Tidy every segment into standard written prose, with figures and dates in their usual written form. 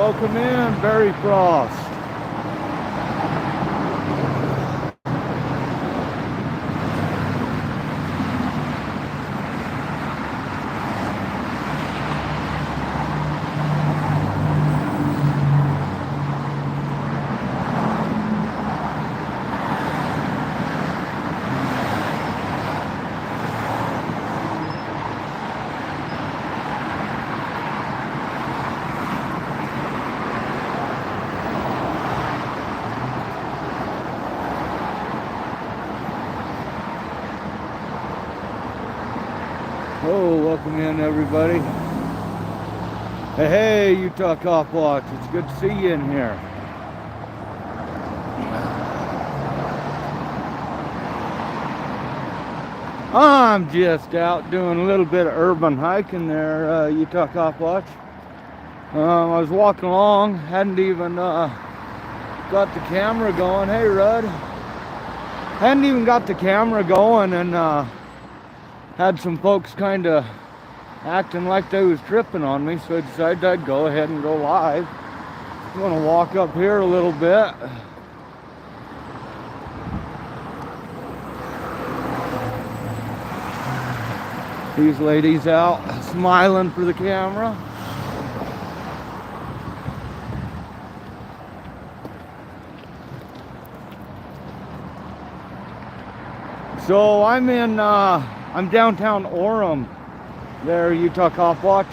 Welcome in, Barry Frost. Oh, welcome in, everybody. Hey, Utah Cop Watch. It's good to see you in here. I'm just out doing a little bit of urban hiking there, Utah Cop Watch. I was walking along, hadn't even got the camera going. Hey, Rudd. Hadn't even got the camera going, and had some folks kind of acting like they was tripping on me, so I decided I'd go ahead and go live. I'm gonna walk up here a little bit. These ladies out smiling for the camera. So I'm downtown Orem, there, Utah Cop Watch,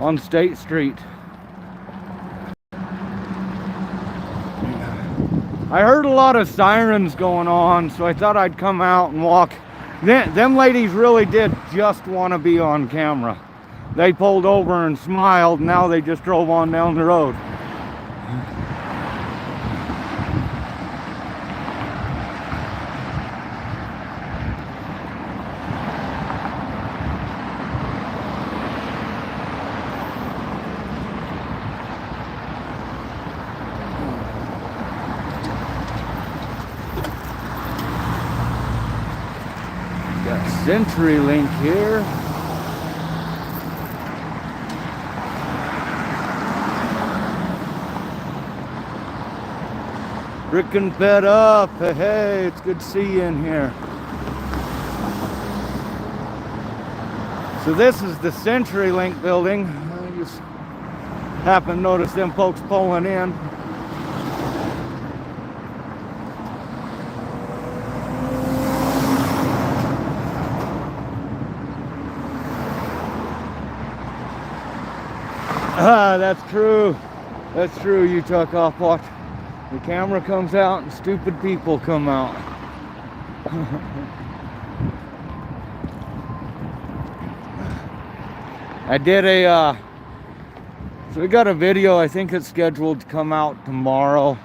on State Street. I heard a lot of sirens going on, so I thought I'd come out and walk. Them ladies really did just want to be on camera. They pulled over and smiled, now they just drove on down the road. CenturyLink here. Frickin' fed up. Hey, it's good to see you in here. So this is the CenturyLink building. I just happened to notice them folks pulling in. That's true. That's true, Utah Cop Watch. The camera comes out and stupid people come out. I did so we got a video, I think it's scheduled to come out tomorrow,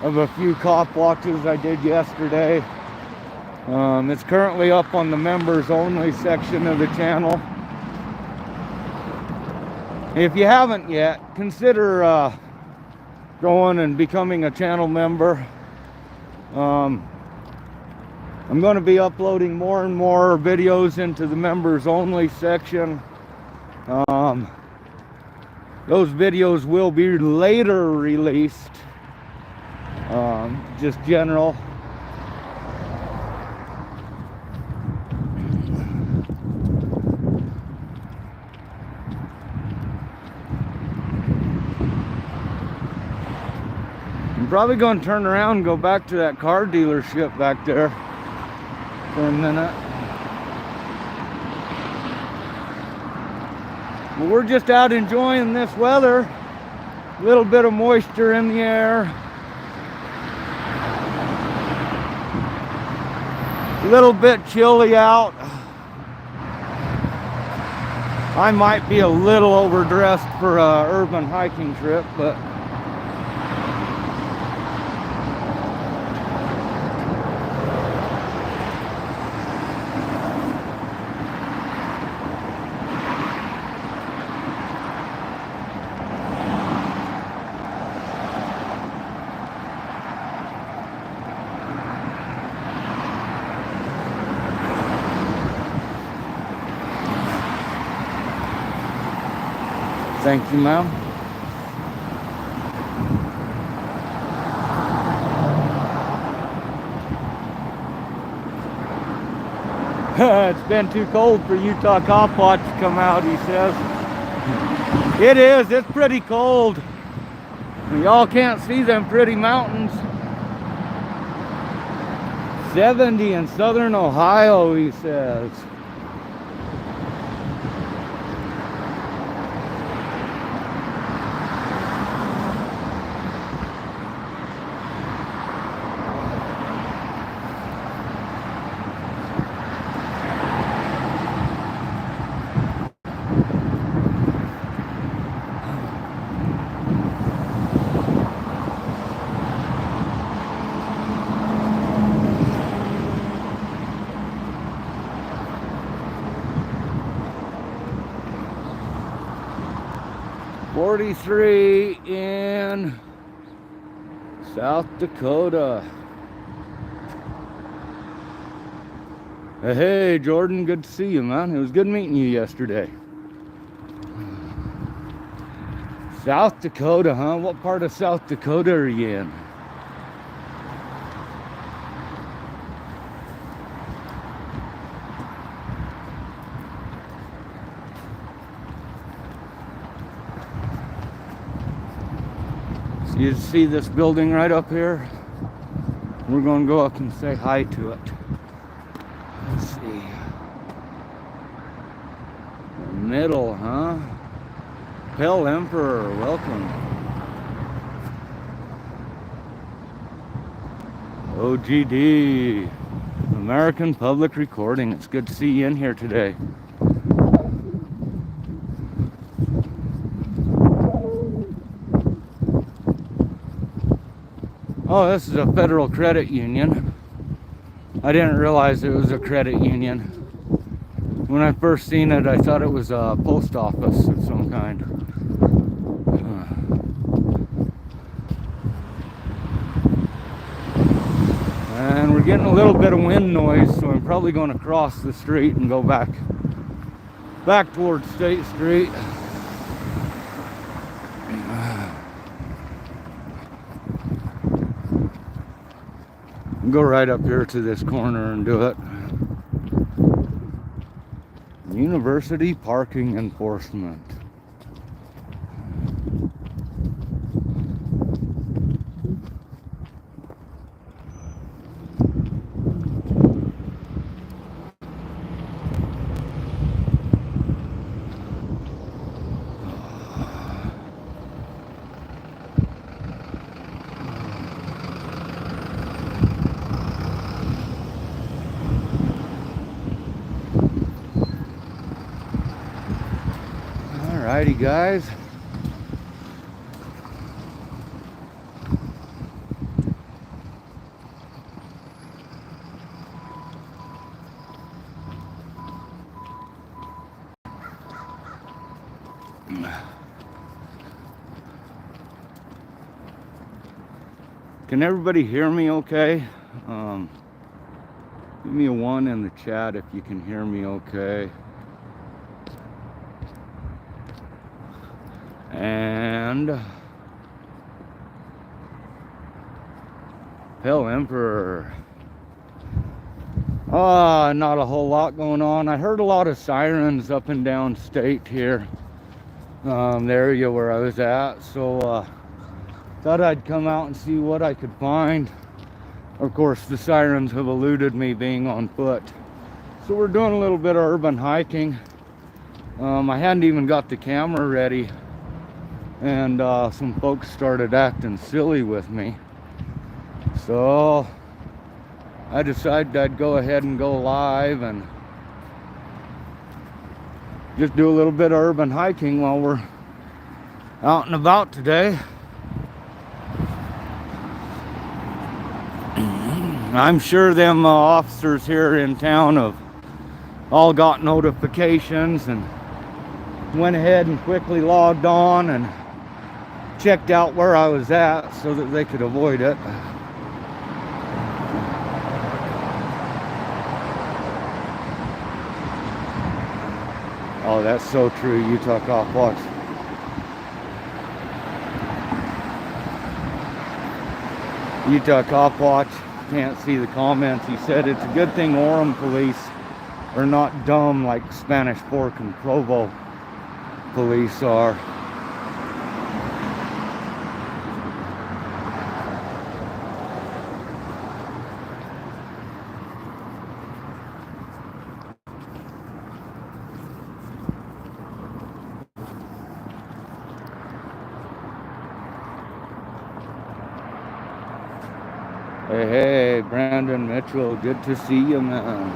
of a few cop watches I did yesterday. It's currently up on the members only section of the channel. If you haven't yet, consider going and becoming a channel member. I'm going to be uploading more and more videos into the members only section. Those videos will be later released, just general. I'm probably going to turn around and go back to that car dealership back there for a minute. But we're just out enjoying this weather. A little bit of moisture in the air. A little bit chilly out. I might be a little overdressed for an urban hiking trip, but thank you, ma'am. It's been too cold for Utah Copwatch to come out, he says. It is, it's pretty cold. Y'all can't see them pretty mountains. 70 in southern Ohio, he says. .43 in South Dakota. Hey, Jordan, good to see you, man. It was good meeting you yesterday. South Dakota, huh? What part of South Dakota are you in? You see this building right up here? We're going to go up and say hi to it. Let's see. Middle, huh? Pale Emperor, welcome. OGD, American Public Recording. It's good to see you in here today. Oh, this is a federal credit union. I didn't realize it was a credit union. When I first seen it, I thought it was a post office of some kind. And we're getting a little bit of wind noise, so I'm probably going to cross the street and go back towards State Street. Go right up here to this corner and do it. University parking enforcement. Alrighty, guys. Can everybody hear me okay? Give me a 1 in the chat if you can hear me okay. And Pale Emperor. Not a whole lot going on. I heard a lot of sirens up and down state here. The area where I was at. So thought I'd come out and see what I could find. Of course, the sirens have eluded me being on foot. So we're doing a little bit of urban hiking. I hadn't even got the camera ready, and some folks started acting silly with me. So I decided I'd go ahead and go live and just do a little bit of urban hiking while we're out and about today. I'm sure them officers here in town have all got notifications and went ahead and quickly logged on and checked out where I was at so that they could avoid it. Oh, that's so true, Utah Cop Watch. Utah Cop Watch, can't see the comments. He said it's a good thing Orem police are not dumb like Spanish Fork and Provo police are. Hey, Brandon Mitchell, good to see you, man.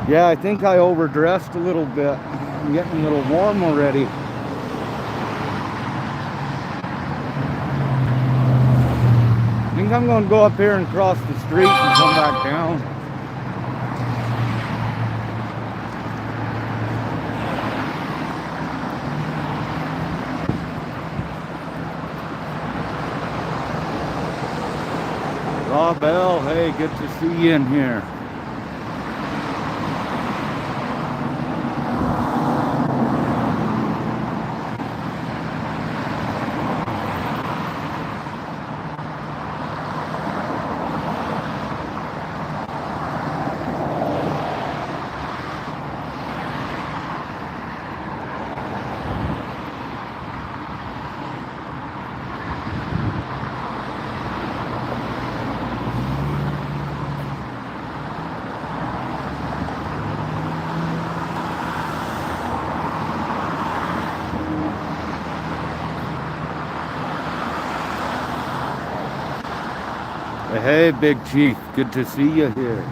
Yeah, I think I overdressed a little bit. I'm getting a little warm already. I think I'm going to go up here and cross the street and come back down. Rob L, hey, good to see you in here. Hey, Big Chief, good to see you here.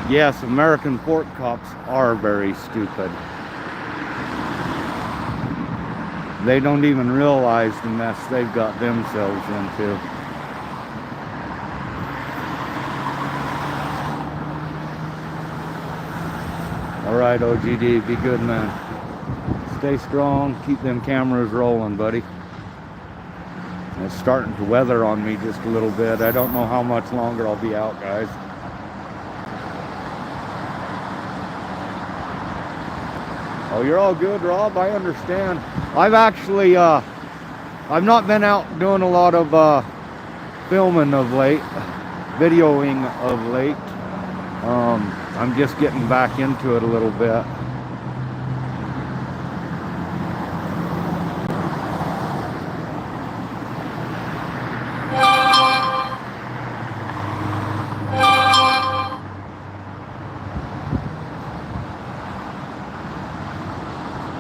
Yes, American port cops are very stupid. They don't even realize the mess they've got themselves into. Alright, OGD, be good, man. Stay strong, keep them cameras rolling, buddy. It's starting to weather on me just a little bit. I don't know how much longer I'll be out, guys. Oh, you're all good, Rob. I understand. I've actually, I've not been out doing a lot of filming of late, videoing of late. I'm just getting back into it a little bit.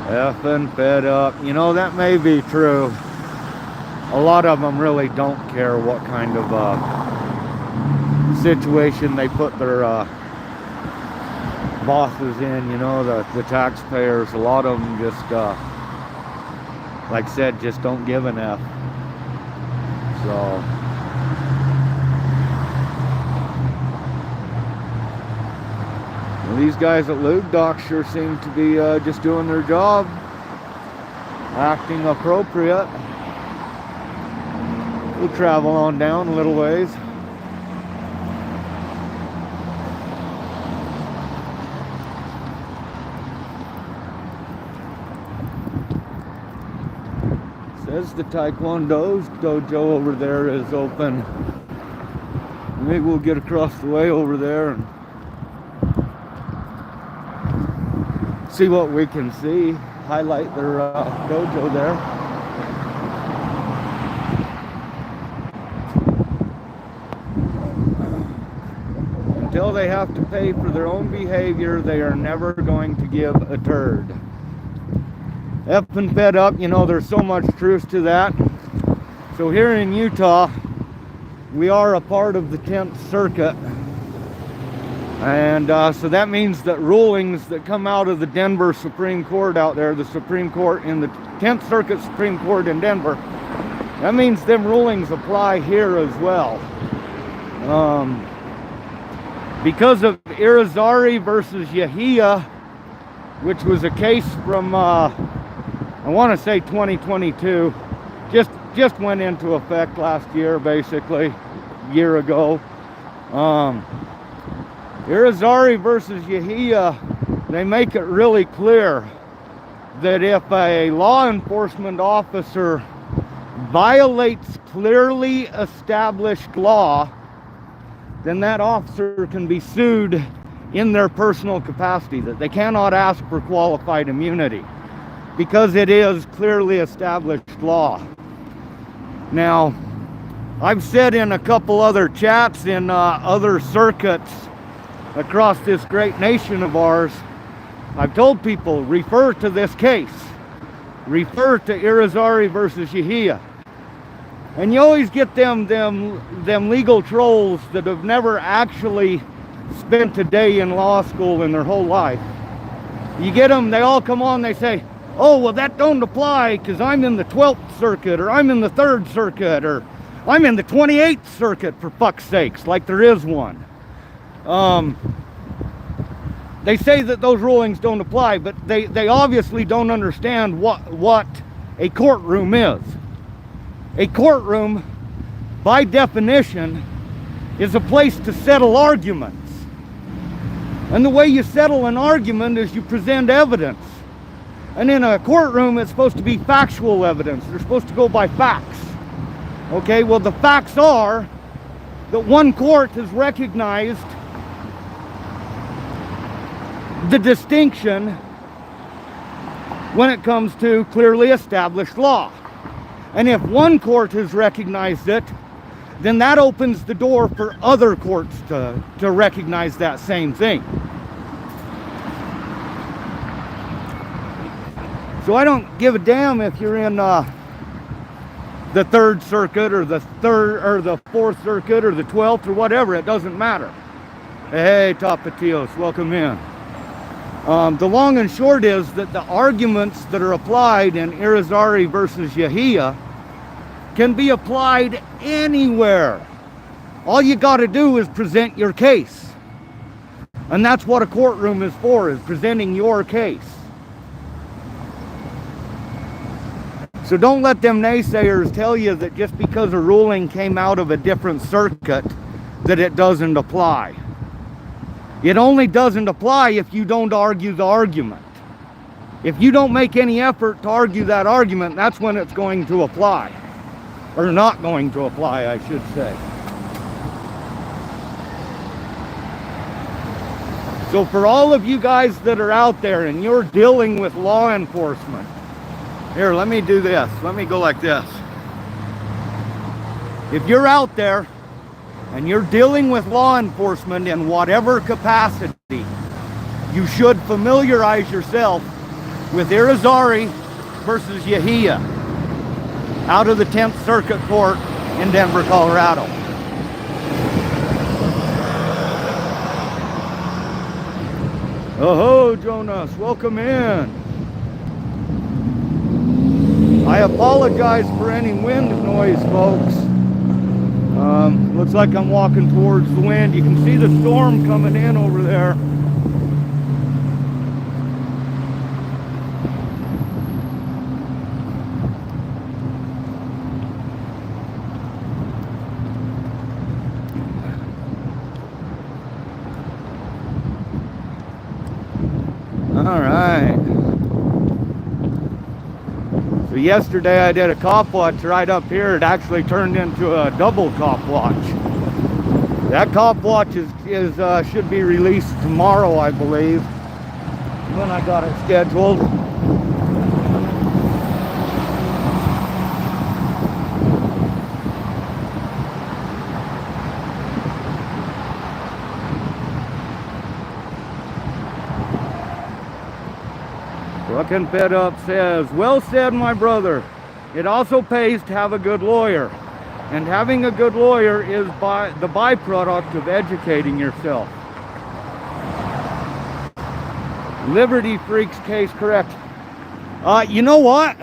Effing fed up. You know, that may be true. A lot of them really don't care what kind of situation they put their bosses in, you know, the taxpayers. A lot of them just, like I said, just don't give an F. So these guys at Lube Doc sure seem to be just doing their job, acting appropriate. We'll travel on down a little ways. There's the Taekwondo's dojo over there is open. Maybe we'll get across the way over there and see what we can see. Highlight their dojo there. Until they have to pay for their own behavior, they are never going to give a turd. Effing fed up, you know, there's so much truth to that. So here in Utah, we are a part of the 10th Circuit. And so that means that rulings that come out of the Denver Supreme Court out there, the Supreme Court in the 10th Circuit Supreme Court in Denver, that means them rulings apply here as well. Because of Irizarry versus Yahia, which was a case from, I want to say 2022, just went into effect last year, basically, a year ago. Irizarry versus Yahia, they make it really clear that if a law enforcement officer violates clearly established law, then that officer can be sued in their personal capacity, that they cannot ask for qualified immunity because it is clearly established law. Now, I've said in a couple other chats in other circuits across this great nation of ours, I've told people, refer to this case. Refer to Irizarry versus Yahia. And you always get them legal trolls that have never actually spent a day in law school in their whole life. You get them, they all come on, they say, oh, well, that don't apply because I'm in the 12th Circuit, or I'm in the 3rd Circuit, or I'm in the 28th Circuit, for fuck's sakes, like there is one. They say that those rulings don't apply, but they obviously don't understand what a courtroom is. A courtroom, by definition, is a place to settle arguments. And the way you settle an argument is you present evidence. And in a courtroom, it's supposed to be factual evidence. They're supposed to go by facts. Okay, well, the facts are that one court has recognized the distinction when it comes to clearly established law. And if one court has recognized it, then that opens the door for other courts to recognize that same thing. So I don't give a damn if you're in the 3rd Circuit or the 4th Circuit or the 12th or whatever. It doesn't matter. Hey, Tapatios, welcome in. The long and short is that the arguments that are applied in Irizarry versus Yahia can be applied anywhere. All you got to do is present your case. And that's what a courtroom is for, is presenting your case. So don't let them naysayers tell you that just because a ruling came out of a different circuit that it doesn't apply. It only doesn't apply if you don't argue the argument. If you don't make any effort to argue that argument, that's when it's going to apply. Or not going to apply, I should say. So for all of you guys that are out there and you're dealing with law enforcement, here, let me do this. Let me go like this. If you're out there and you're dealing with law enforcement in whatever capacity, you should familiarize yourself with Irizarry versus Yahia out of the 10th Circuit Court in Denver, Colorado. Oh, Jonas, welcome in. I apologize for any wind noise, folks. Looks like I'm walking towards the wind. You can see the storm coming in over there. All right. So But yesterday I did a cop watch right up here. It actually turned into a double cop watch. That cop watch should be released tomorrow, I believe, when I got it scheduled. Looking Fed Up says, well said, my brother. It also pays to have a good lawyer. And having a good lawyer is the byproduct of educating yourself. Liberty Freaks case correct. You know what?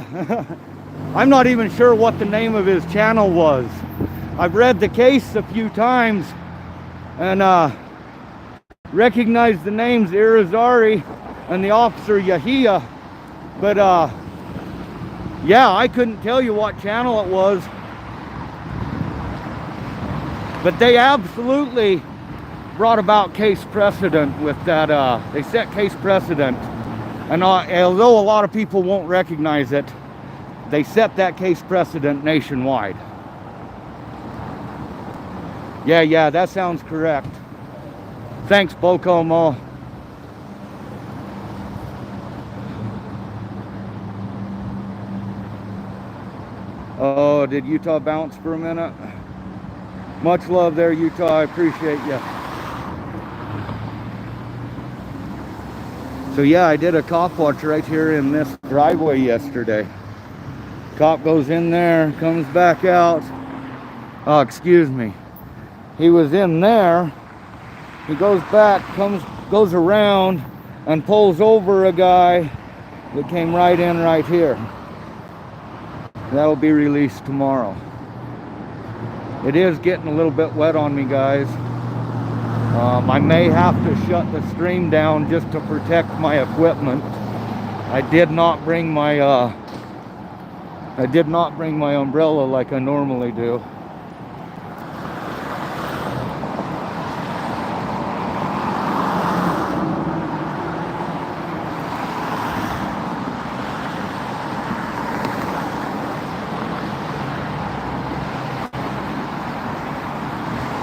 I'm not even sure what the name of his channel was. I've read the case a few times and recognized the names Irizarry and the officer Yahia. But yeah, I couldn't tell you what channel it was. But they absolutely brought about case precedent with that. They set case precedent. And although a lot of people won't recognize it, they set that case precedent nationwide. Yeah, that sounds correct. Thanks, Bocomo. Oh, did Utah bounce for a minute? Much love there, Utah. I appreciate you. So yeah, I did a cop watch right here in this driveway yesterday. Cop goes in there, comes back out. Oh, excuse me. He was in there. He goes back, goes around, and pulls over a guy that came right in right here. That'll be released tomorrow. It is getting a little bit wet on me, guys. I may have to shut the stream down just to protect my equipment. I did not bring my umbrella like I normally do.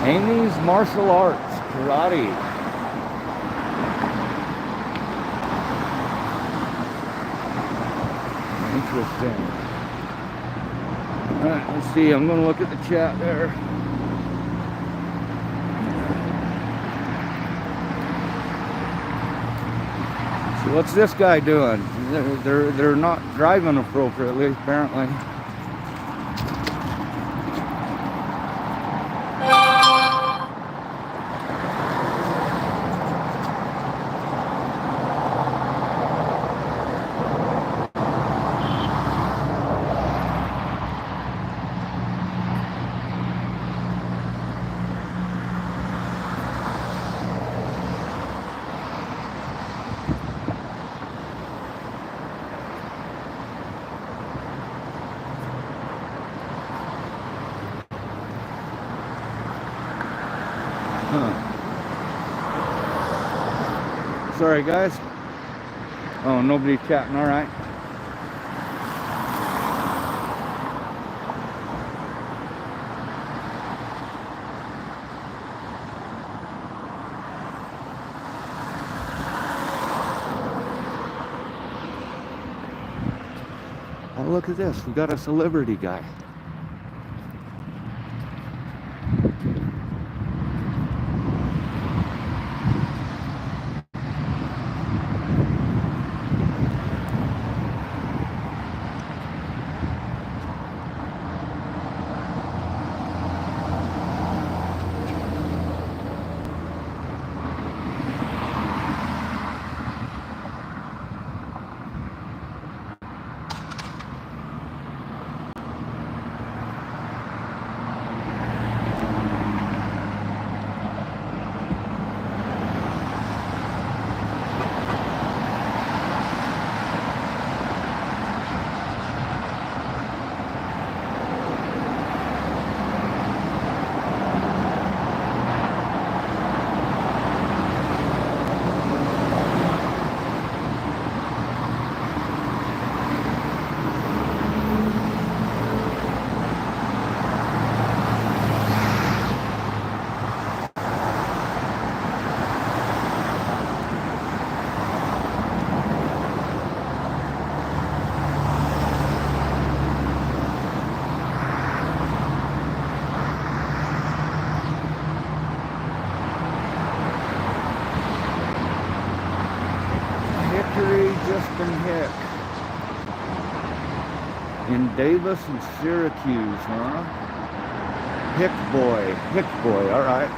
Amy's Martial Arts, Karate. Interesting. Alright, let's see. I'm going to look at the chat there. So what's this guy doing? They're not driving appropriately, apparently. Sorry, guys. Oh, nobody's chatting. All right. Oh, look at this. We got us a Liberty guy. Justin Hick. In Davis and Syracuse, huh? Hick boy, all right.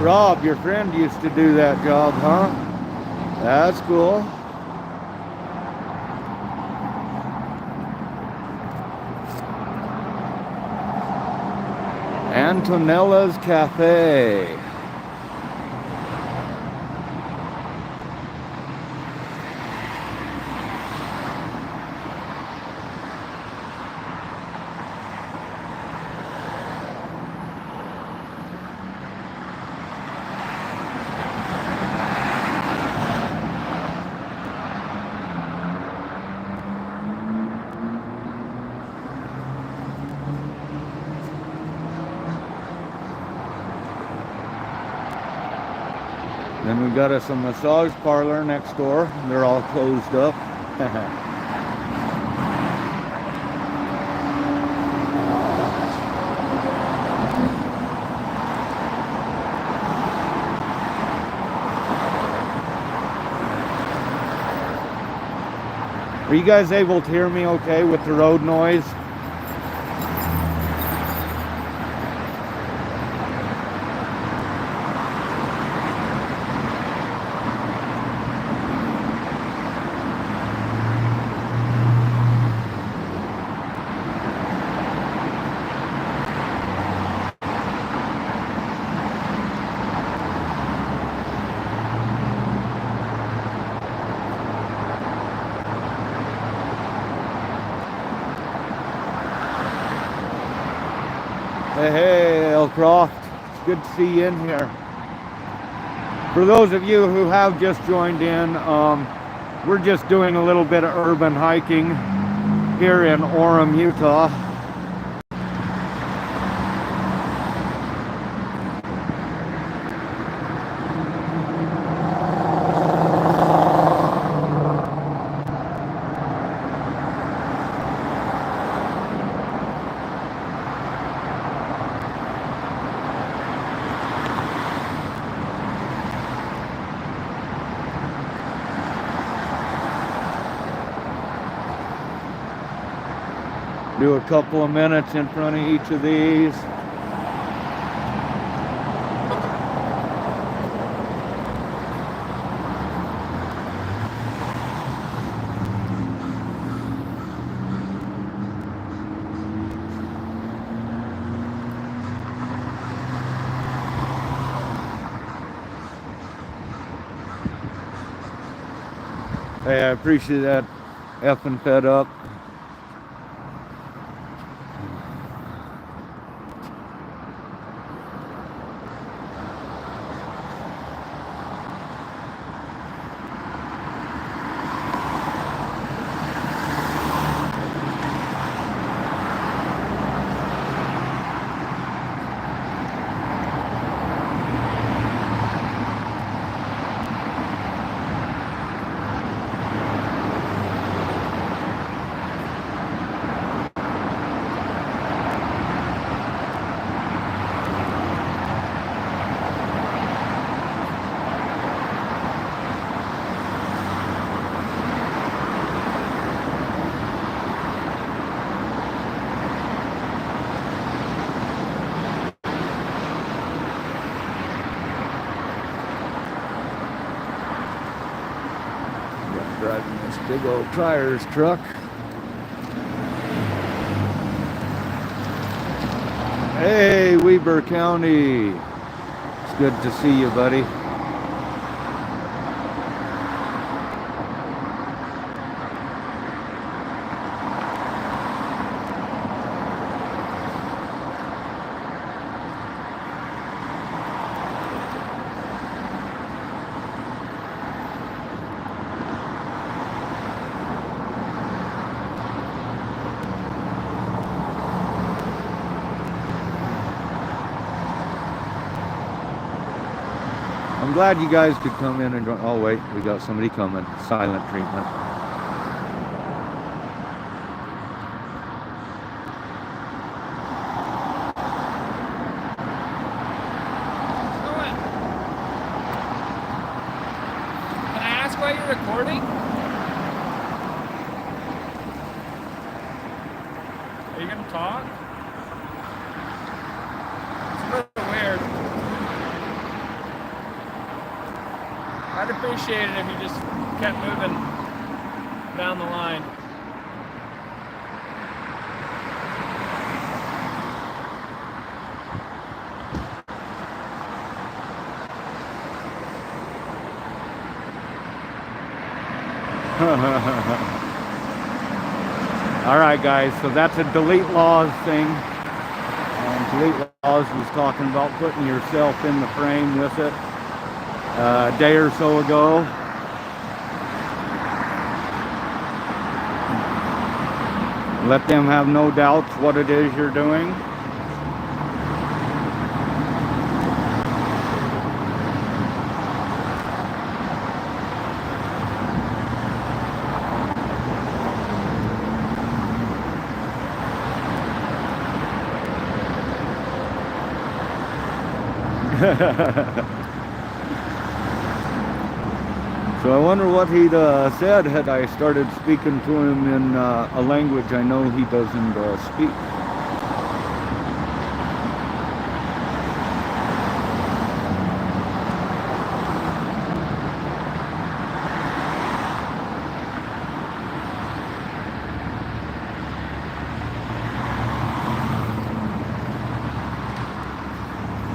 Rob, your friend used to do that job, huh? That's cool. Antonella's Cafe. Then we got us a massage parlor next door. They're all closed up. Are you guys able to hear me okay with the road noise? Hey, Elcroft, it's good to see you in here. For those of you who have just joined in, we're just doing a little bit of urban hiking here in Orem, Utah. Do a couple of minutes in front of each of these. Hey, I appreciate that effing fed up. Driving this big old tires truck. Hey, Weber County. It's good to see you, buddy. I'm glad you guys could come in and join. Oh wait, we got somebody coming. Silent treatment. Can I ask why you're recording? Are you gonna talk? It's a little weird. I'd appreciate it if you just kept moving down the line. All right, guys, so that's a delete laws thing. Delete laws was talking about putting yourself in the frame with it a day or so ago. Let them have no doubts what it is you're doing. So I wonder what he'd said had I started speaking to him in a language I know he doesn't speak.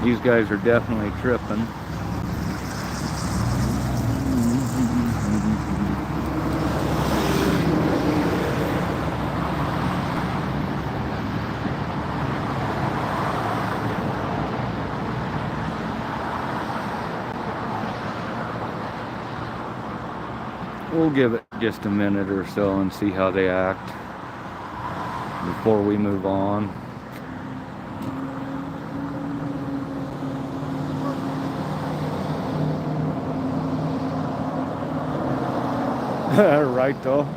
These guys are definitely tripping. We'll give it just a minute or so and see how they act before we move on. Right though,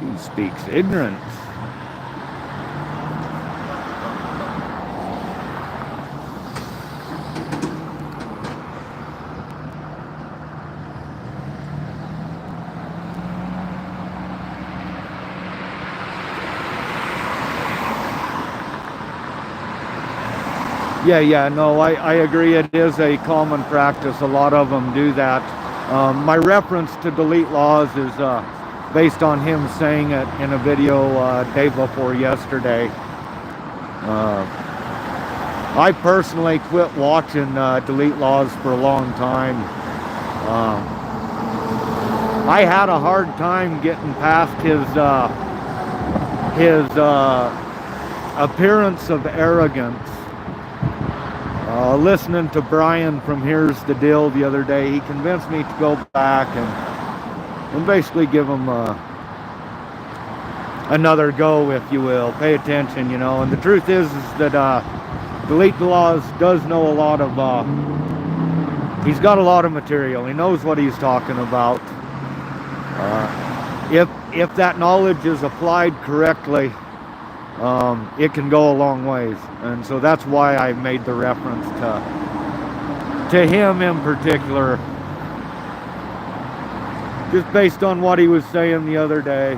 he speaks ignorance. Yeah, no, I agree. It is a common practice. A lot of them do that. My reference to delete laws is based on him saying it in a video day before yesterday. I personally quit watching delete laws for a long time. I had a hard time getting past his appearance of arrogance. Listening to Brian from Here's the Deal the other day, he convinced me to go back and basically give him another go, if you will. Pay attention, you know. And the truth is that Delete Laws does know a lot of, he's got a lot of material. He knows what he's talking about. If that knowledge is applied correctly, it can go a long ways. And so that's why I made the reference to him in particular, just based on what he was saying the other day.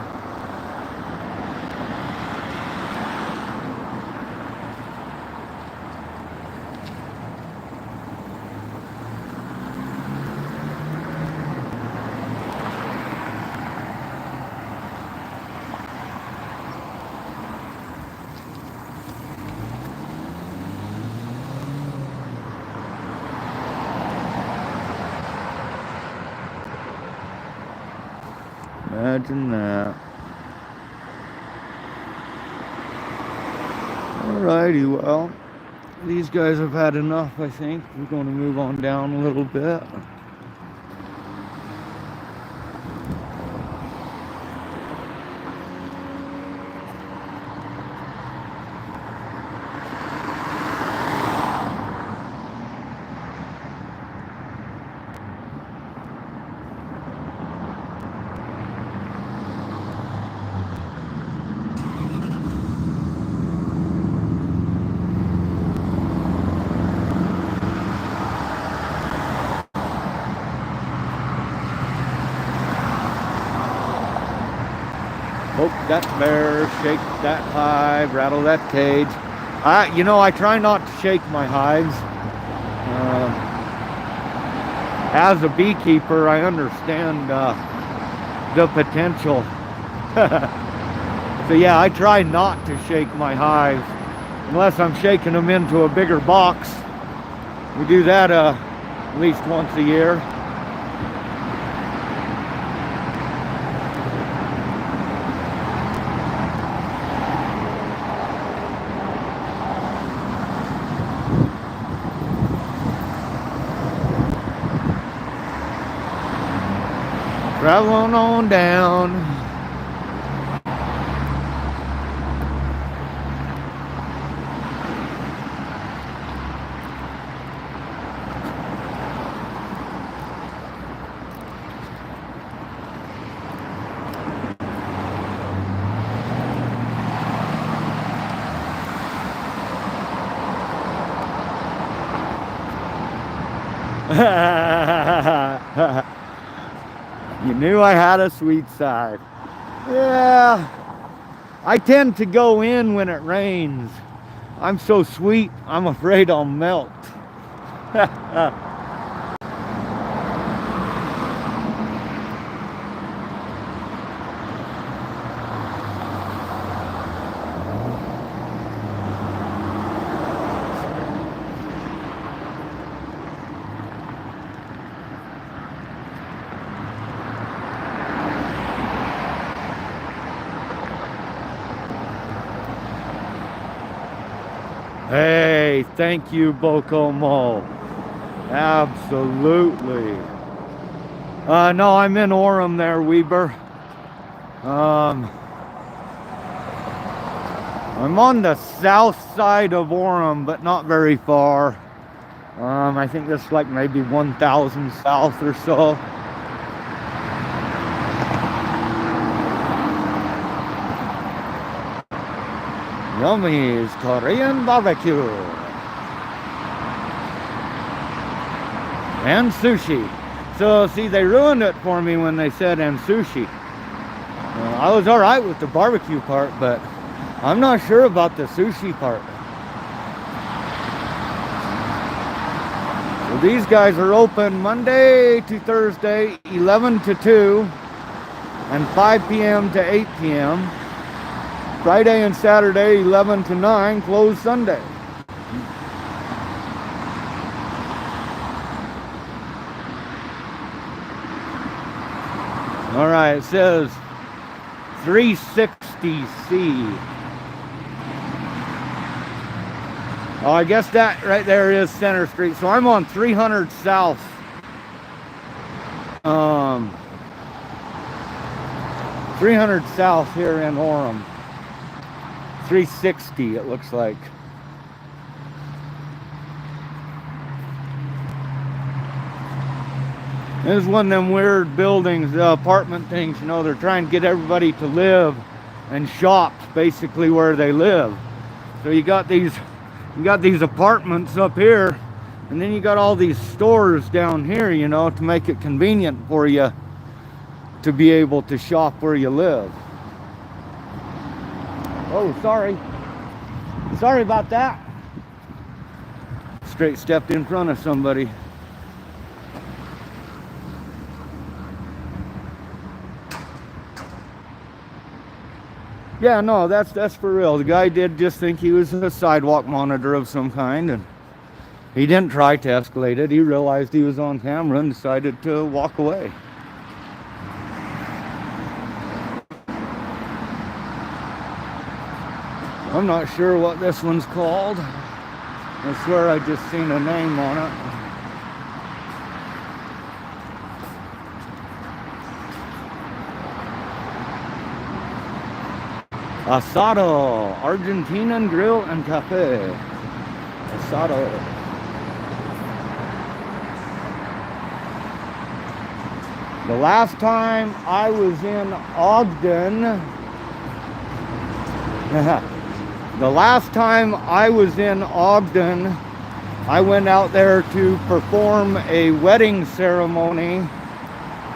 Imagine that. Alrighty, well, these guys have had enough, I think. We're going to move on down a little bit. Poke that bear, shake that hive, rattle that cage. You know, I try not to shake my hives. As a beekeeper, I understand the potential. So yeah, I try not to shake my hives unless I'm shaking them into a bigger box. We do that at least once a year. Traveling on down. You knew I had a sweet side. Yeah, I tend to go in when it rains. I'm so sweet, I'm afraid I'll melt. Hey, thank you, Bokomo. Absolutely. No, I'm in Orem there, Weber. I'm on the south side of Orem, but not very far. I think that's like maybe 1,000 south or so. Yummy's Korean barbecue. And sushi. So, see, they ruined it for me when they said and sushi. I was alright with the barbecue part, but I'm not sure about the sushi part. So these guys are open Monday to Thursday, 11 to 2, and 5 p.m. to 8 p.m. Friday and Saturday, 11 to 9, closed Sunday. All right, it says 360C. Oh, I guess that right there is Center Street. So I'm on 300 South. 300 South here in Orem. 360 it looks like. This is one of them weird buildings, apartment things, you know, they're trying to get everybody to live and shop basically where they live. So you got these apartments up here, and then you got all these stores down here, you know, to make it convenient for you to be able to shop where you live. Oh, sorry about that. Straight stepped in front of somebody. Yeah, no, that's for real. The guy did just think he was a sidewalk monitor of some kind, and he didn't try to escalate it. He realized he was on camera and decided to walk away. I'm not sure what this one's called. I swear I just seen a name on it. Asado, Argentinian Grill and Cafe. Asado. The last time I was in Ogden, I went out there to perform a wedding ceremony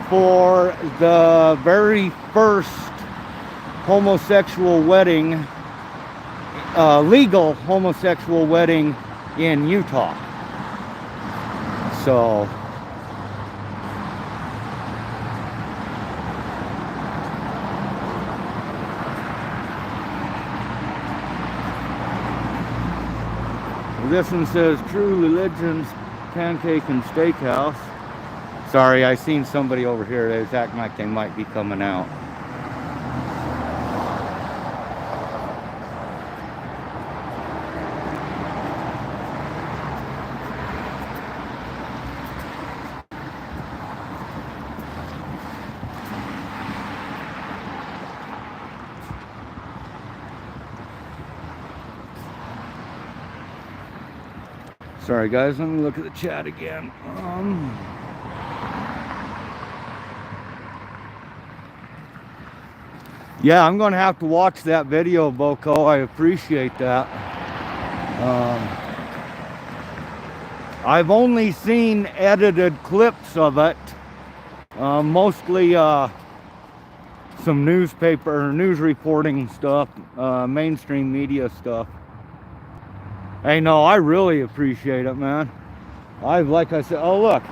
for the very first homosexual wedding, legal homosexual wedding in Utah. So this one says True Religion's Pancake and Steakhouse. Sorry, I seen somebody over here. They was acting like they might be coming out. Sorry guys, let me look at the chat again. Yeah, I'm gonna have to watch that video, Boko. I appreciate that. I've only seen edited clips of it, mostly some newspaper or news reporting stuff, mainstream media stuff. Hey, no, I really appreciate it, man. Like I said, oh look,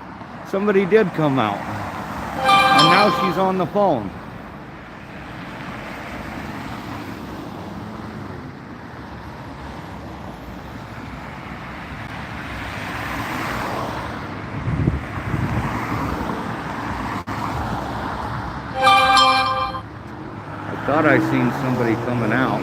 somebody did come out, and now she's on the phone. I thought I seen somebody coming out.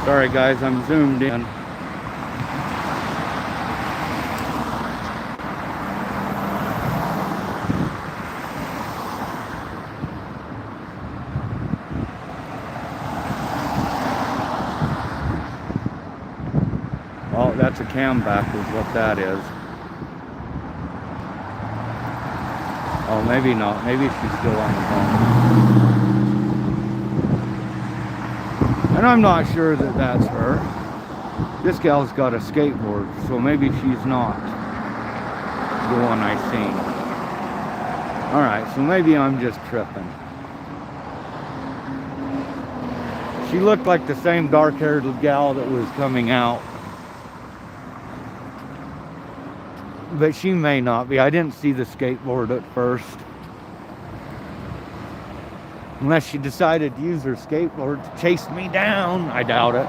Sorry guys, I'm zoomed in. Oh, that's a cam back is what that is. Oh, maybe not. Maybe she's still on the phone. And I'm not sure that that's her. This gal's got a skateboard, so maybe she's not the one I seen. Alright, so maybe I'm just tripping. She looked like the same dark-haired gal that was coming out. But she may not be. I didn't see the skateboard at first. Unless she decided to use her skateboard to chase me down. I doubt it.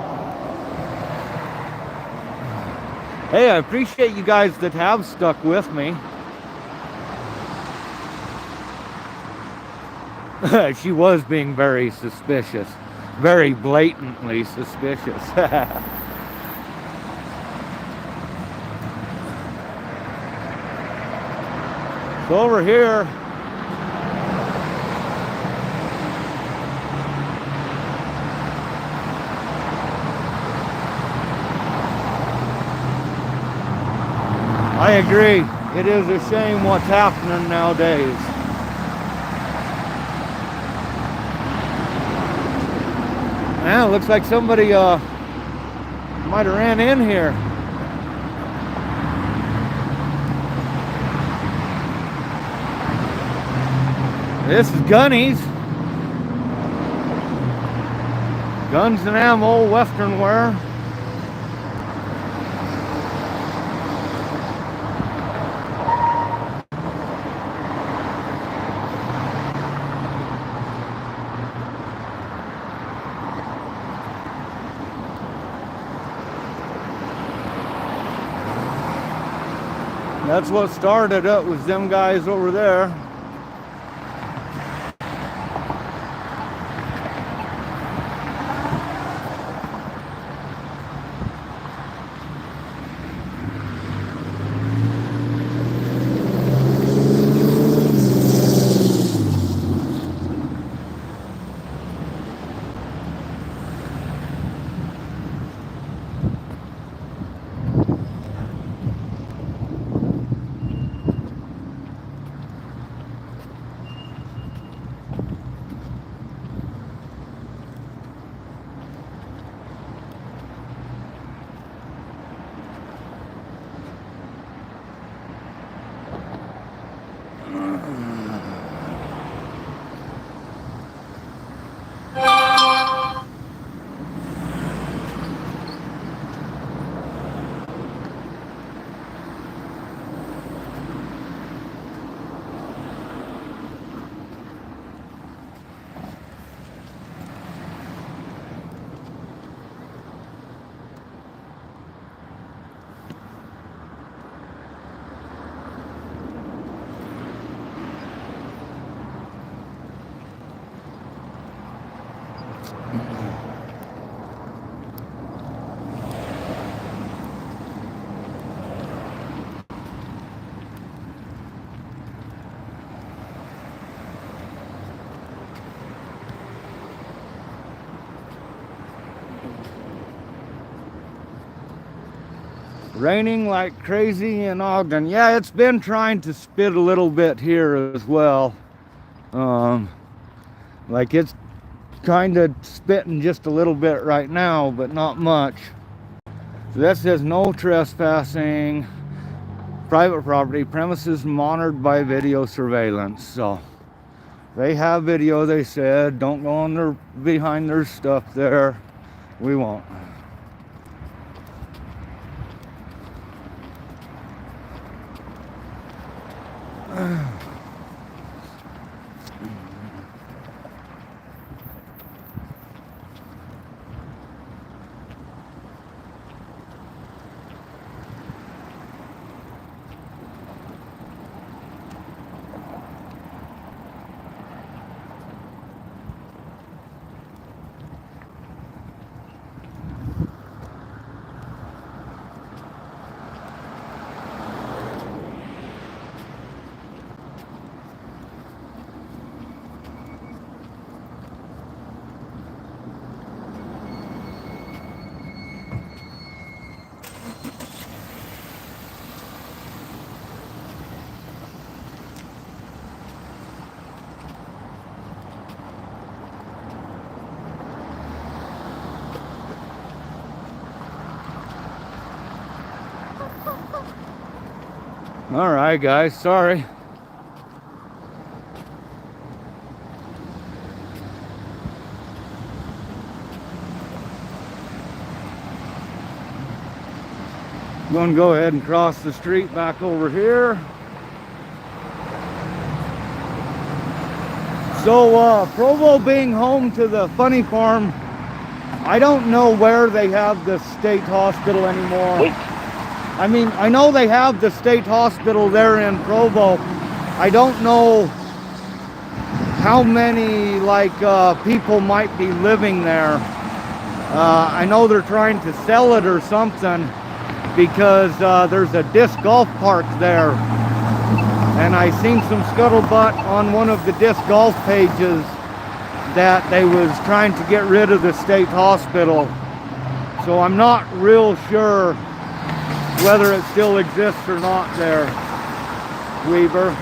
Hey, I appreciate you guys that have stuck with me. She was being very suspicious. Very blatantly suspicious. So over here, I agree. It is a shame what's happening nowadays. Now, it looks like somebody might have ran in here. This is Gunny's. Guns and ammo, Western wear. That's what started it, was them guys over there. Raining like crazy in Ogden. Yeah, it's been trying to spit a little bit here as well. Like it's kind of spitting just a little bit right now, but not much. So that says no trespassing, private property, premises monitored by video surveillance. So they have video, they said. Don't go on their behind their stuff there. We won't. All right, guys, sorry. I'm going to go ahead and cross the street back over here. So, Provo being home to the funny farm, I don't know where they have the state hospital anymore. I mean, I know they have the state hospital there in Provo. I don't know how many, like, people might be living there. I know they're trying to sell it or something because there's a disc golf park there. And I seen some scuttlebutt on one of the disc golf pages that they was trying to get rid of the state hospital. So I'm not real sure whether it still exists or not there, Weaver.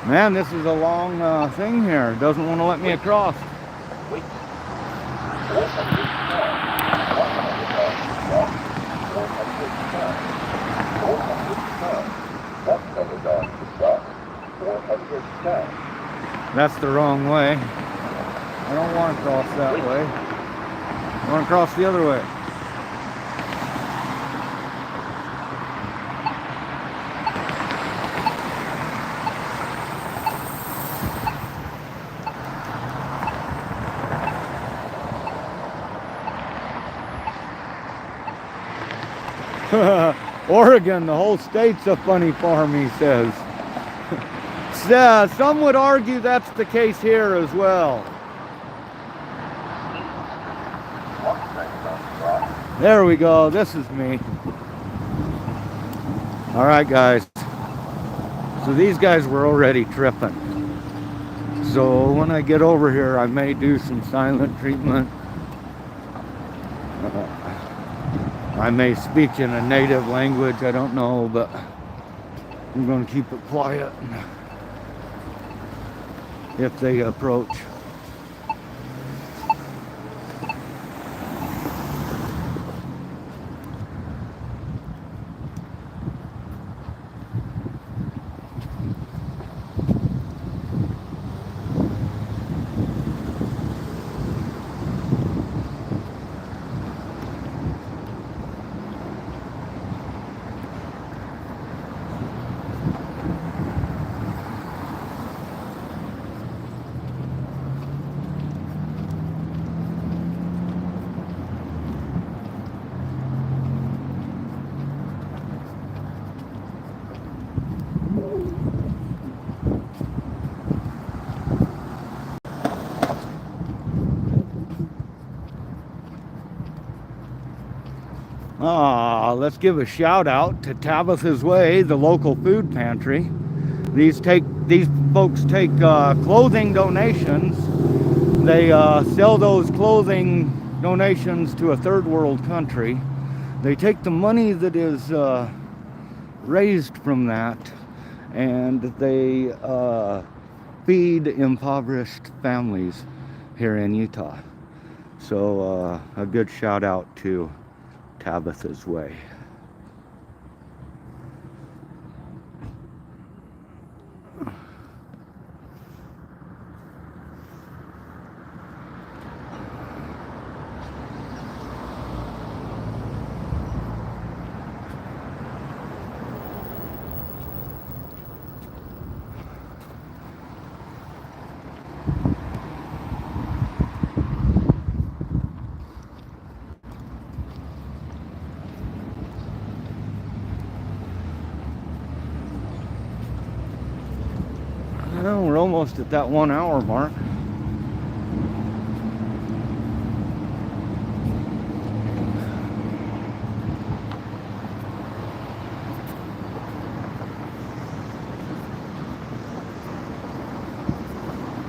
Man, this is a long thing here. It doesn't want to let me across. That's the wrong way. I don't want to cross that way. I want to cross the other way. Oregon, the whole state's a funny farm, he says. Some would argue that's the case here as well. There we go, this is me. All right, guys. So these guys were already tripping. So when I get over here, I may do some silent treatment. I may speak in a native language, I don't know, but I'm going to keep it quiet if they approach. Let's give a shout out to Tabitha's Way, the local food pantry. These folks take clothing donations. They sell those clothing donations to a third world country. They take the money that is raised from that, and they feed impoverished families here in Utah. So a good shout out to Tabitha's Way. Well, we're almost at that 1 hour mark.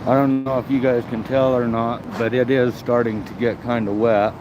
I don't know if you guys can tell or not, but it is starting to get kind of wet.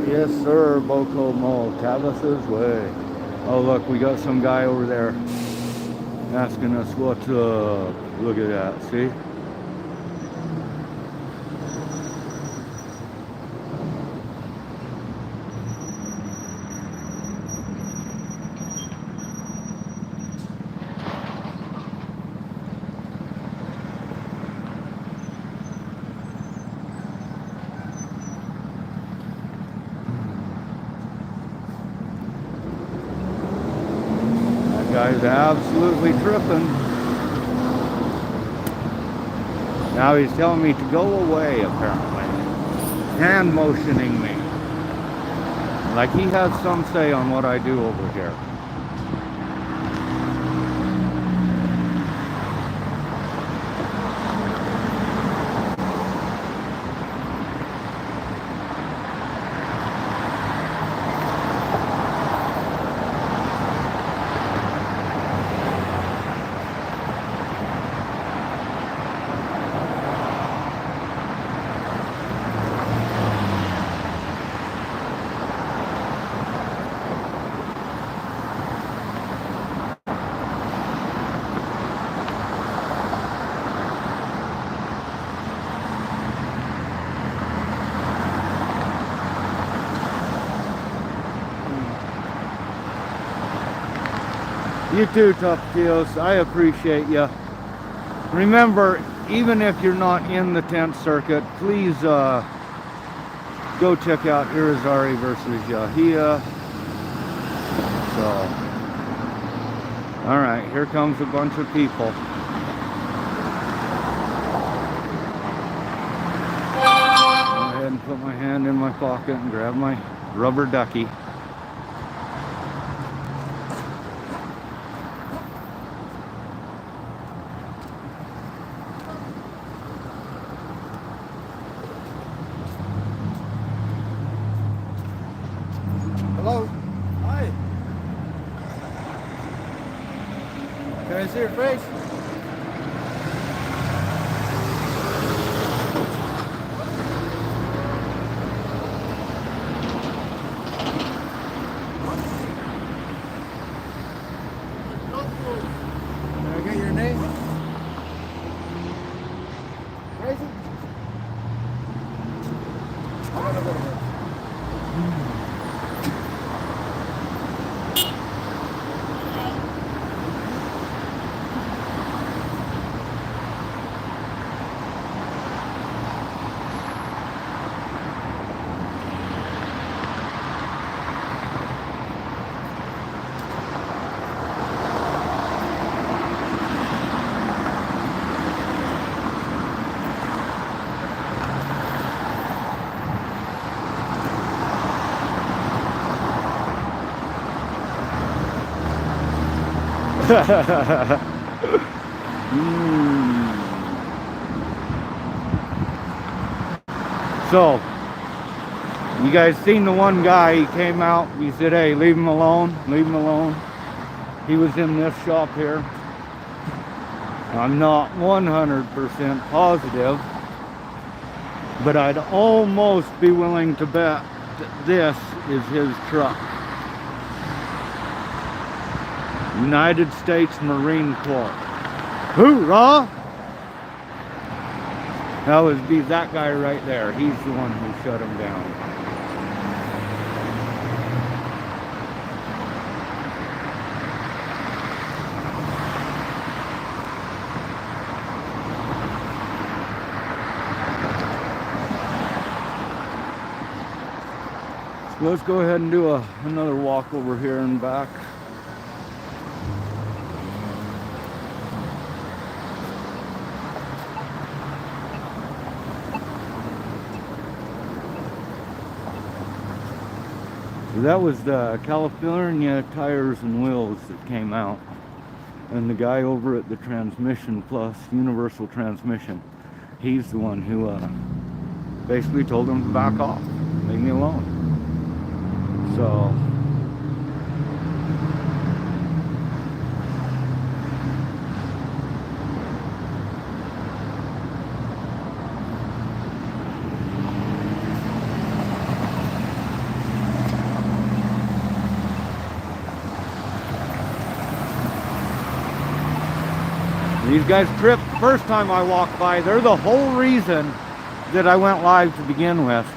Yes, sir, Boko Mo, Tabitha's Way. Oh, look, we got some guy over there asking us what's up. Look at that, see? Guy's absolutely tripping. Now he's telling me to go away, apparently. Hand motioning me. Like he has some say on what I do over here. You too, Tough I appreciate you. Remember, even if you're not in the tent circuit, please go check out Irizarry versus Yahia. So, all right, here comes a bunch of people. Go ahead and put my hand in my pocket and grab my rubber ducky. Hello? Hi. Can I see your face? Can I get your name? Crazy? I'm gonna go to bed. So, you guys seen the one guy, he came out, he said, hey, leave him alone, leave him alone. He was in this shop here. I'm not 100% positive, but I'd almost be willing to bet that this is his truck. United States Marine Corps. Hoorah! That would be that guy right there. He's the one who shut him down. So let's go ahead and do another walk over here and back. So that was the California Tires and Wheels that came out. And the guy over at the Transmission Plus, Universal Transmission, he's the one who basically told him to back off, leave me alone. So these guys tripped first time I walked by. They're the whole reason that I went live to begin with,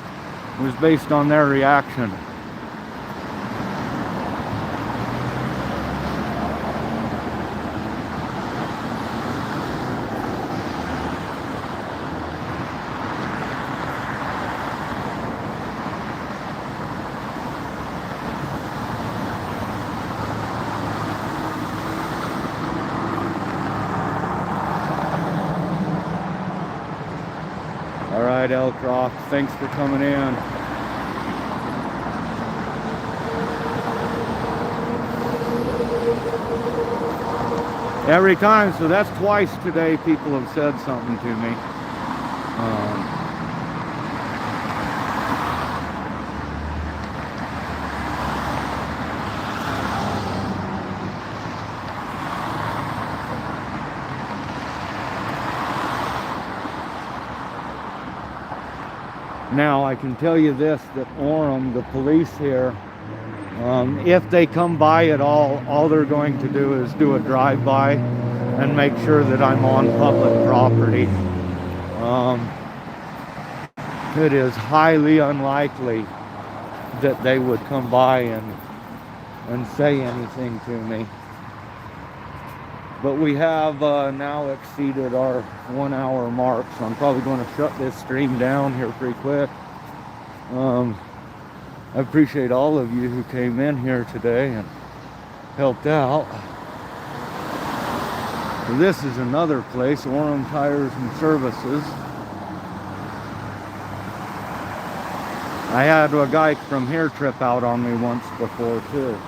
was based on their reaction. All right, Elcroft, thanks for coming in. Every time, so that's twice today people have said something to me. Now, I can tell you this, that Orem, the police here, if they come by at all they're going to do is do a drive-by and make sure that I'm on public property. It is highly unlikely that they would come by and say anything to me. But we have now exceeded our 1 hour mark, so I'm probably going to shut this stream down here pretty quick. I appreciate all of you who came in here today and helped out. So this is another place, Orem Tires and Services. I had a guy from here trip out on me once before too.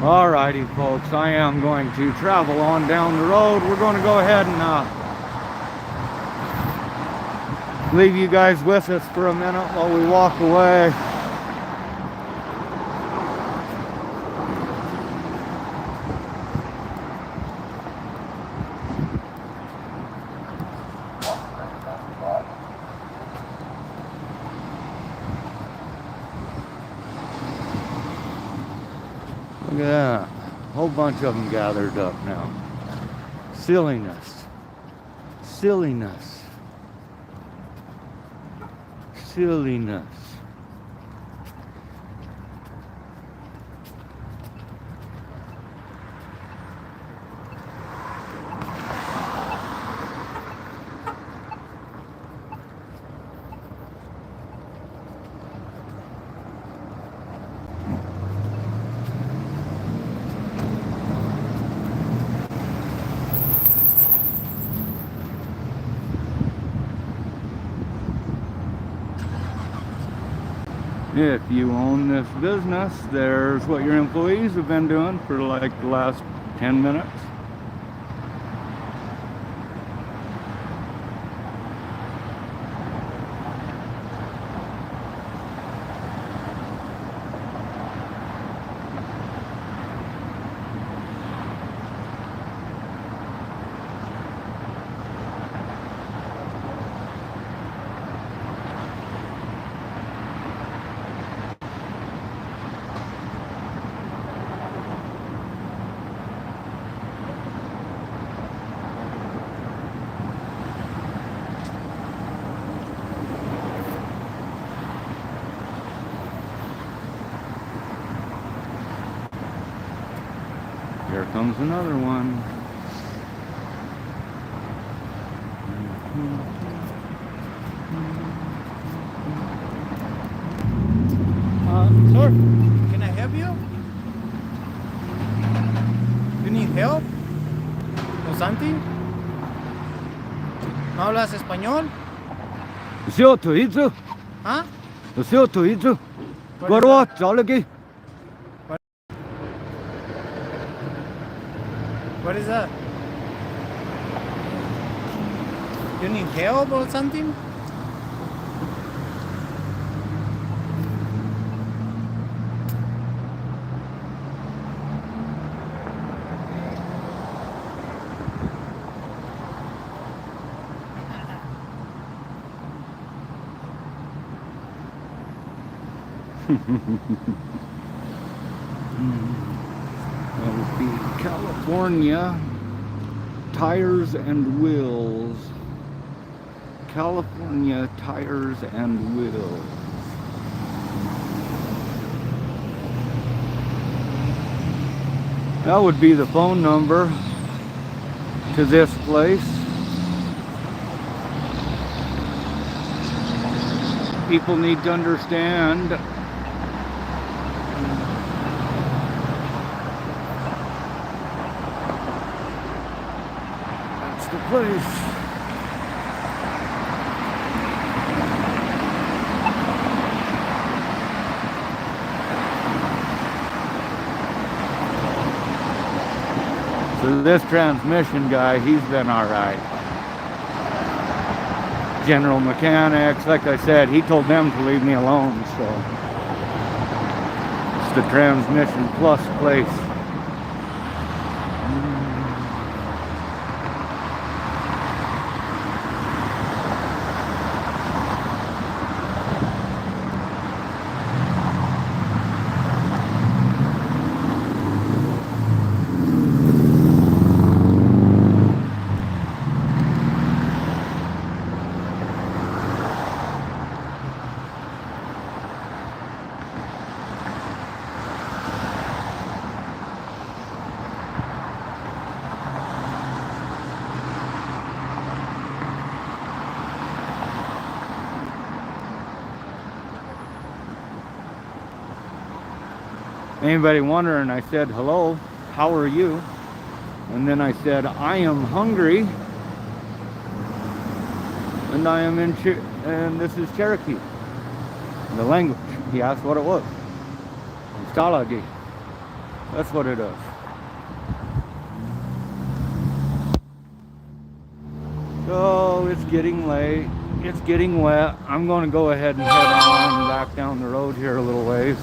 Alrighty, folks, I am going to travel on down the road. We're going to go ahead and leave you guys with us for a minute while we walk away. Look at that. A whole bunch of them gathered up now. Silliness. Silliness. Silliness. If you own this business, there's what your employees have been doing for like the last 10 minutes. Here comes another one. Sir, can I help you? You need help? ¿O something? ¿No hablas español? Все, то иду. ¿Ah? Все, то иду. What is Город, залеги. What is that? You need help or something? That would be California Tires and Wheels. California Tires and Wheels. That would be the phone number to this place. People need to understand that's the place. So this transmission guy, he's been all right. General Mechanics, like I said, he told them to leave me alone, so it's the Transmission Plus place. Anybody wondering, I said, hello, how are you? And then I said, I am hungry. And I am and this is Cherokee. The language. He asked what it was. Stalagi. That's what it is. So it's getting late. It's getting wet. I'm going to go ahead and head on back down the road here a little ways.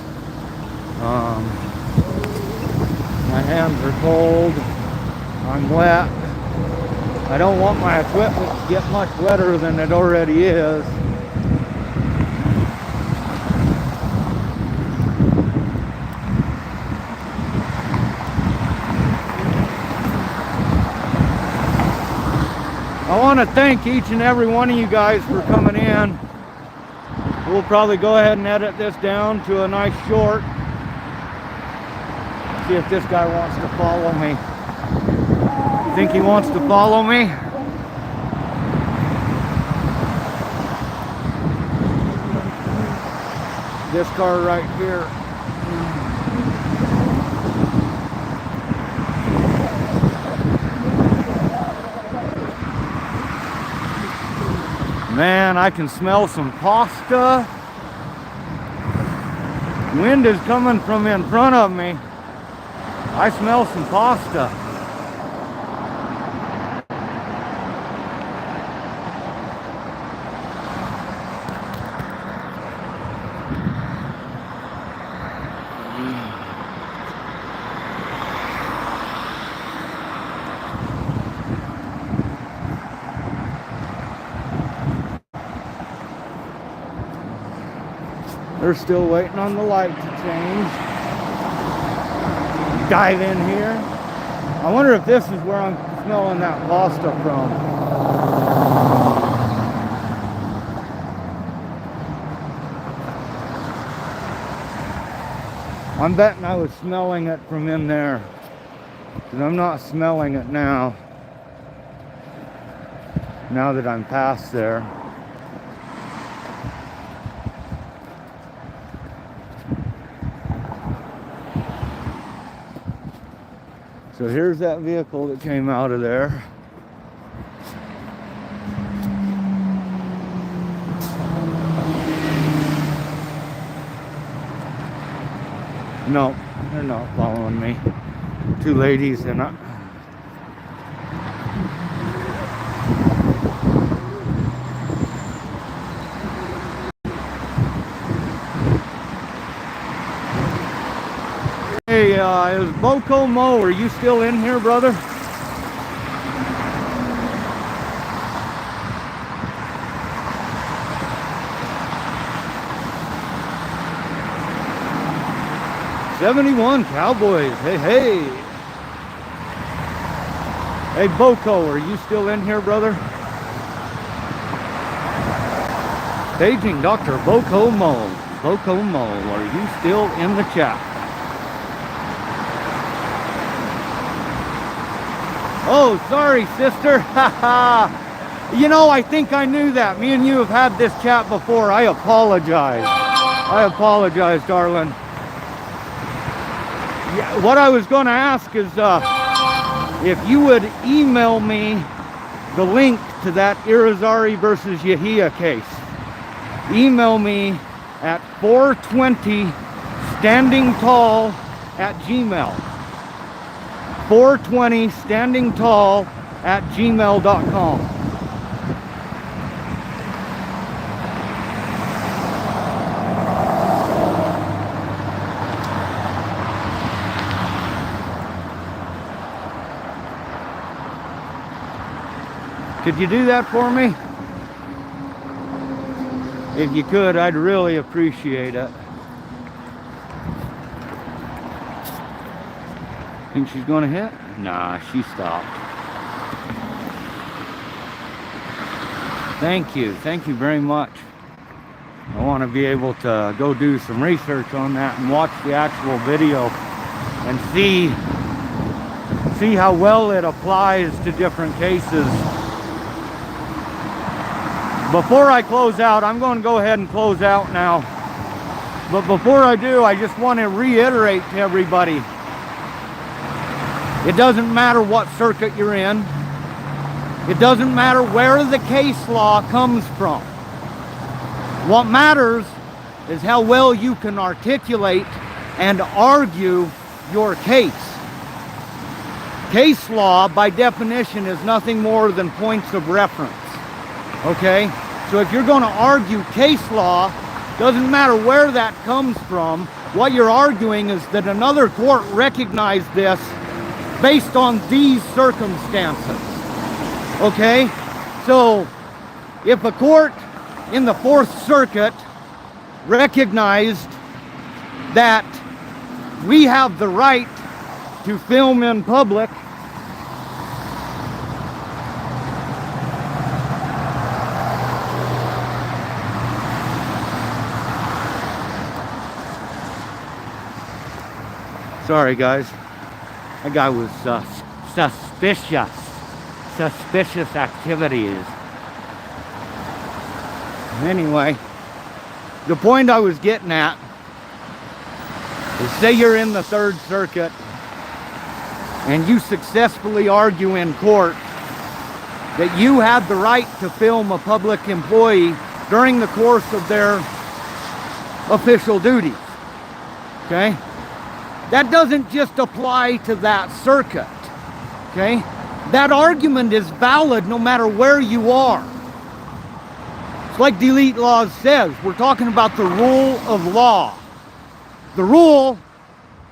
My hands are cold. I'm wet. I don't want my equipment to get much wetter than it already is. I want to thank each and every one of you guys for coming in. We'll probably go ahead and edit this down to a nice short. See if this guy wants to follow me. Think he wants to follow me? This car right here. Man, I can smell some pasta. Wind is coming from in front of me. I smell some pasta. They're still waiting on the light to change. Dive in here. I wonder if this is where I'm smelling that pasta from. I'm betting I was smelling it from in there, because I'm not smelling it now that I'm past there. So here's that vehicle that came out of there. No, they're not following me. Two ladies in it. Hey, is Boko Mo, are you still in here, brother? '71 Cowboys, hey, hey. Hey, Boko, are you still in here, brother? Paging Dr. Boko Mo. Boko Mo, are you still in the chat? Oh, sorry, sister. You know, I think I knew that. Me and you have had this chat before. I apologize. I apologize, darling. Yeah, what I was going to ask is if you would email me the link to that Irizarry versus Yahia case. Email me at 420standingtall@gmail. 420standingtall@gmail.com. Could you do that for me? If you could, I'd really appreciate it. Think she's gonna hit? Nah, she stopped. Thank you very much. I want to be able to go do some research on that and watch the actual video and see how well it applies to different cases. Before I close out, I'm going to go ahead and close out now. But before I do, I just want to reiterate to everybody, it doesn't matter what circuit you're in. It doesn't matter where the case law comes from. What matters is how well you can articulate and argue your case. Case law, by definition, is nothing more than points of reference. Okay? So if you're going to argue case law, doesn't matter where that comes from, what you're arguing is that another court recognized this based on these circumstances. Okay? So if a court in the Fourth Circuit recognized that we have the right to film in public, sorry guys, that guy was suspicious activities. Anyway, the point I was getting at is, say you're in the Third Circuit and you successfully argue in court that you had the right to film a public employee during the course of their official duties. Okay? That doesn't just apply to that circuit. Okay? That argument is valid no matter where you are. It's like Delete Laws says, we're talking about the rule of law. The rule,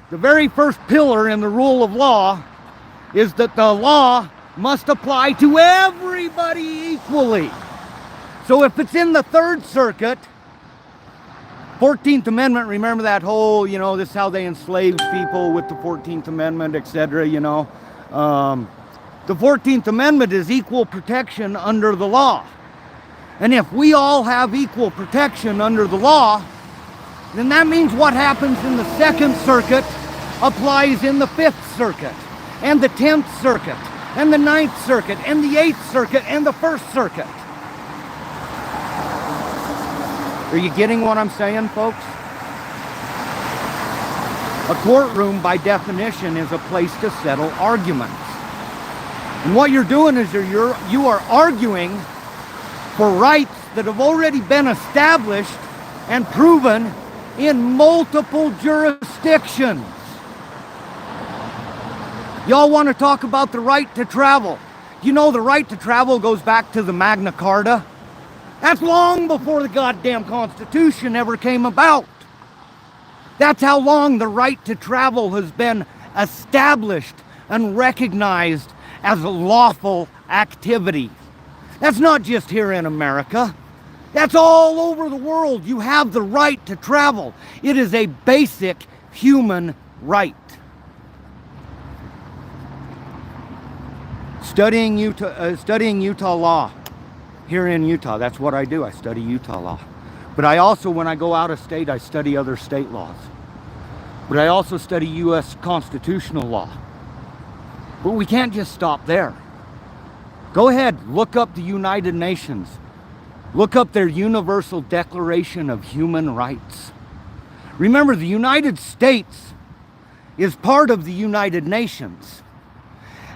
the very first pillar in the rule of law, is that the law must apply to everybody equally. So if it's in the Third Circuit, 14th Amendment, remember that whole, this is how they enslaved people with the 14th Amendment, etc., the 14th Amendment is equal protection under the law. And if we all have equal protection under the law, then that means what happens in the Second Circuit applies in the Fifth Circuit, and the 10th Circuit, and the 9th Circuit, and the 8th Circuit, and the First Circuit. Are you getting what I'm saying, folks? A courtroom, by definition, is a place to settle arguments. And what you're doing is you are arguing for rights that have already been established and proven in multiple jurisdictions. Y'all want to talk about the right to travel? You know the right to travel goes back to the Magna Carta. That's long before the goddamn Constitution ever came about. That's how long the right to travel has been established and recognized as a lawful activity. That's not just here in America. That's all over the world. You have the right to travel. It is a basic human right. Studying Utah law here in Utah, that's what I do. I study Utah law. But I also, when I go out of state, I study other state laws. But I also study U.S. constitutional law. But we can't just stop there. Go ahead, look up the United Nations. Look up their Universal Declaration of Human Rights. Remember, the United States is part of the United Nations.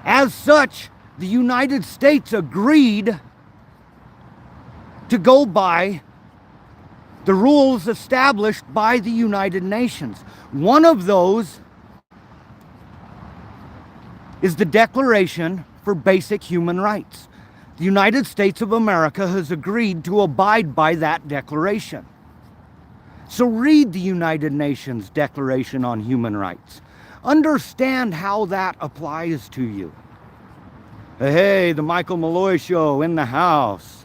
As such, the United States agreed to go by the rules established by the United Nations. One of those is the Declaration for Basic Human Rights. The United States of America has agreed to abide by that declaration. So read the United Nations Declaration on Human Rights. Understand how that applies to you. Hey, the Michael Malloy Show in the house.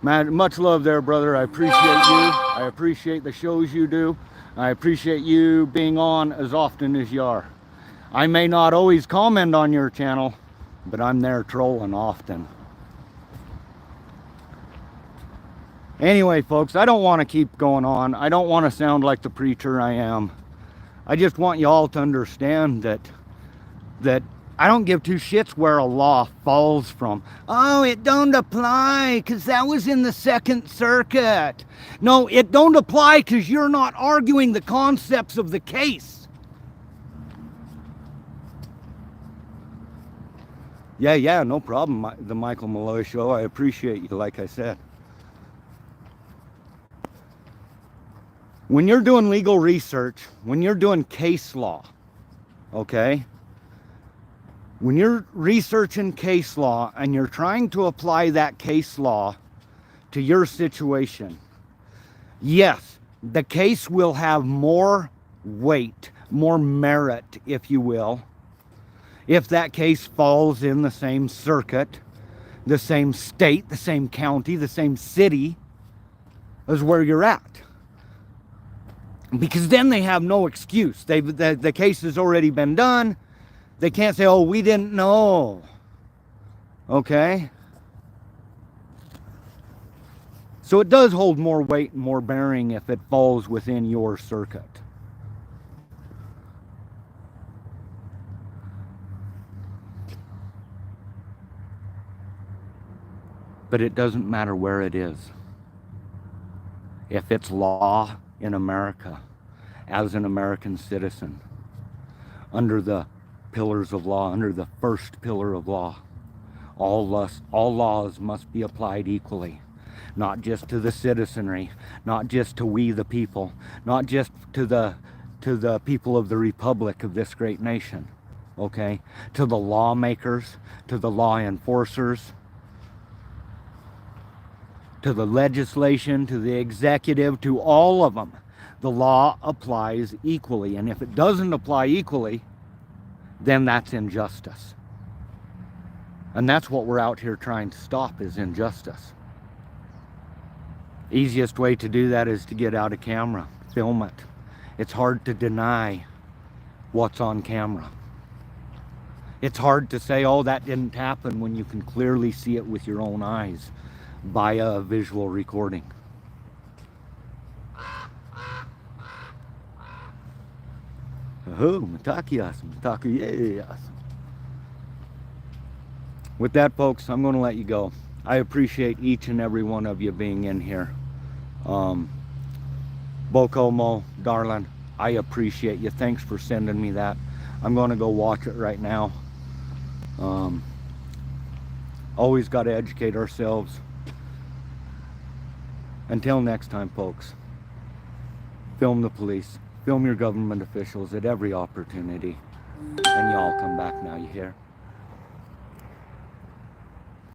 Man, much love there, brother. I appreciate you. I appreciate the shows you do. I appreciate you being on as often as you are. I may not always comment on your channel, but I'm there trolling often. Anyway, folks, I don't want to keep going on. I don't want to sound like the preacher I am. I just want you all to understand that I don't give two shits where a law falls from. Oh, it don't apply because that was in the Second Circuit. No, it don't apply because you're not arguing the concepts of the case. Yeah, no problem, the Michael Malloy Show. I appreciate you, like I said. When you're doing legal research, when you're doing case law, okay? When you're researching case law and you're trying to apply that case law to your situation, yes, the case will have more weight, more merit, if you will, if that case falls in the same circuit, the same state, the same county, the same city as where you're at. Because then they have no excuse. The case has already been done. They can't say, oh, we didn't know. Okay? So it does hold more weight and more bearing if it falls within your circuit. But it doesn't matter where it is. If it's law in America, as an American citizen, under the pillars of law, under the first pillar of law, all laws must be applied equally. Not just to the citizenry, not just to we the people, not just to the people of the republic of this great nation, okay? To the lawmakers, to the law enforcers, to the legislation, to the executive, to all of them. The law applies equally, and if it doesn't apply equally, then that's injustice. And that's what we're out here trying to stop, is injustice. Easiest way to do that is to get out a camera, film it. It's hard to deny what's on camera. It's hard to say, oh, that didn't happen, when you can clearly see it with your own eyes by a visual recording. Oh, with that, folks, I'm going to let you go. I appreciate each and every one of you being in here. Bokomo, darling, I appreciate you. Thanks for sending me that. I'm going to go watch it right now. Always got to educate ourselves. Until next time, folks, film the police, film your government officials at every opportunity, and y'all come back now, you hear?